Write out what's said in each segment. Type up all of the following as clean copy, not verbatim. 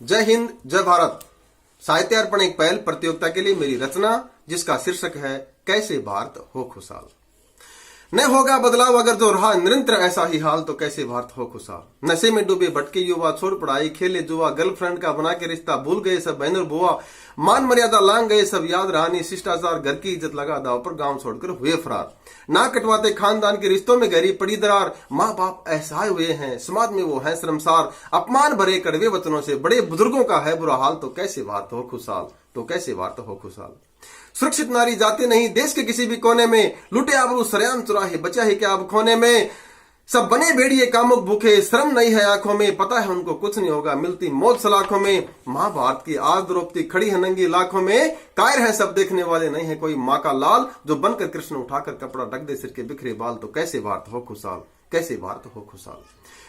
जय हिंद, जय भारत। साहित्य अर्पण एक पहल प्रतियोगिता के लिए मेरी रचना, जिसका शीर्षक है कैसे भारत हो खुशहाल। न होगा बदलाव अगर जो रहा निरंतर ऐसा ही हाल, तो कैसे भारत हो खुशहाल। नशे में डूबे भटके युवा, छोड़ पढ़ाई खेले जुआ, गर्लफ्रेंड का बना के रिश्ता भूल गए सब बहन और बुआ, मान मर्यादा लांग गए सब याद रहानी, शिष्टाचार घर की इज्जत लगा दाव पर, गांव छोड़कर हुए फरार। ना कटवाते खानदान के रिश्तों में गहरी पड़ी दरार, माँ बाप असहाय हुए हैं, समाज में वो है शर्मसार, अपमान भरे कड़वे वचनों से बड़े बुजुर्गों का है बुरा हाल, तो कैसे भारत हो खुशहाल, तो कैसे भारत हो खुशहाल। सुरक्षित नारी जाते नहीं देश के किसी भी कोने में, लुटे आबरू सरेआम चुराहे बचा है क्या अब खोने में, सब बने भेड़िए कामुक भूखे, शर्म नहीं है आंखों में, पता है उनको कुछ नहीं होगा मिलती मौत सलाखों में। महाभारत की आज द्रौपदी खड़ी है नंगी लाखों में, कायर है सब देखने वाले नहीं है कोई माँ का लाल, जो बनकर कृष्ण उठाकर कपड़ा ढक दे सिर के बिखरे बाल, तो कैसे भारत हो खुशहाल, कैसे भारत हो खुशहाल।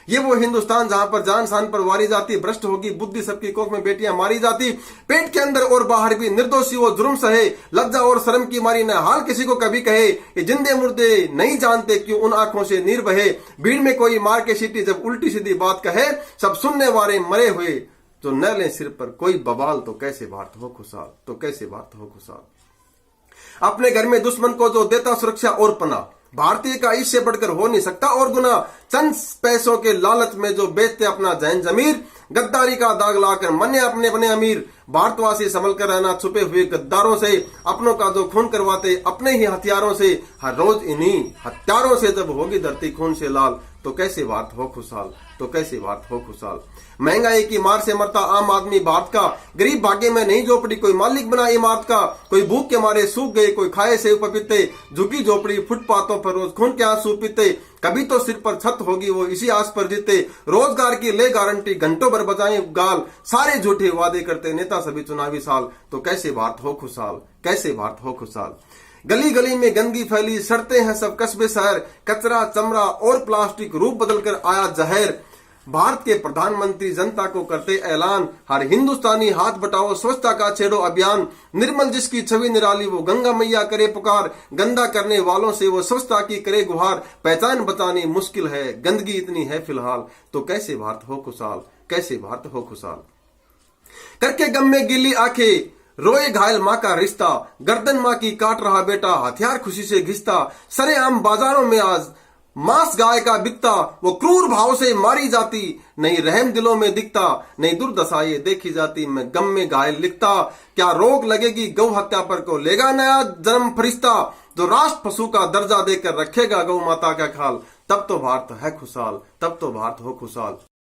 ये वो हिंदुस्तान जहां पर जान शान पर वारी जाती, भ्रष्ट होगी बुद्धि सबकी कोख में बेटियां मारी जाती, पेट के अंदर और बाहर भी निर्दोषी वो जुर्म सहे, लज्जा और शर्म की मारी न हाल किसी को कभी कहे, ये जिंदे मुर्दे नहीं जानते क्यों उन आंखों से नीर बहे, भीड़ में कोई मार के सीटी जब उल्टी सीधी बात कहे, सब सुनने वाले मरे हुए जो न ले सिर पर कोई बवाल, तो कैसे भारत हो खुशहाल, तो कैसे भारत हो खुशहाल। अपने घर में दुश्मन को जो देता सुरक्षा और पना, भारतीय का इससे बढ़कर हो नहीं सकता और गुना, चंद पैसों के लालच में जो बेचते अपना जैन जमीर, गद्दारी का दाग लाकर मने अपने अपने अमीर, भारतवासी संभल कर रहना छुपे हुए गद्दारों से, अपनों का जो खून करवाते अपने ही हथियारों से, हर रोज इन्हीं हत्यारों से जब होगी धरती खून से लाल, तो कैसे भारत हो खुशहाल, तो कैसे भारत हो खुशहाल। महंगाई की मार से मरता आम आदमी भारत का, गरीब भाग्य में नहीं झोपड़ी कोई मालिक बना इमारत का, कोई भूख के मारे सूख गए कोई खाए सेव पपीते, झुकी झोपड़ी फुटपाथों पर रोज खून के आंसू पीते, कभी तो सिर पर छत होगी वो इसी आस पर जीते, रोजगार की ले गारंटी घंटों भर बजाएं गाल, सारे झूठे वादे करते नेता सभी चुनावी साल, तो कैसे भारत हो खुशहाल, कैसे भारत हो खुशहाल। गली गली में गंदगी फैली, सड़ते हैं सब कस्बे शहर, कचरा चमड़ा और प्लास्टिक रूप बदलकर आया जहर। भारत के प्रधानमंत्री जनता को करते ऐलान, हर हिंदुस्तानी हाथ बटाओ स्वच्छता का छेड़ो अभियान, निर्मल जिसकी छवि निराली वो गंगा मैया करे पुकार, गंदा करने वालों से वो स्वच्छता की करे गुहार, पहचान बतानी मुश्किल है गंदगी इतनी है फिलहाल, तो कैसे भारत हो खुशहाल, कैसे भारत हो खुशहाल। करके गम में गिल्ली आंखें रोए घायल माँ का रिश्ता, गर्दन माँ की काट रहा बेटा हथियार खुशी से घिसता, सरेआम बाजारों में आज मांस गाय का बिकता, वो क्रूर भाव से मारी जाती, नहीं रहम दिलों में दिखता, नहीं दुर्दशा ये देखी जाती, मैं गम में घायल लिखता, क्या रोक लगेगी गौ हत्या पर को लेगा नया जन्म फरिश्ता, जो राष्ट्र पशु का दर्जा देकर रखेगा गौ माता का ख्याल, तब तो भारत है खुशहाल, तब तो भारत हो खुशहाल।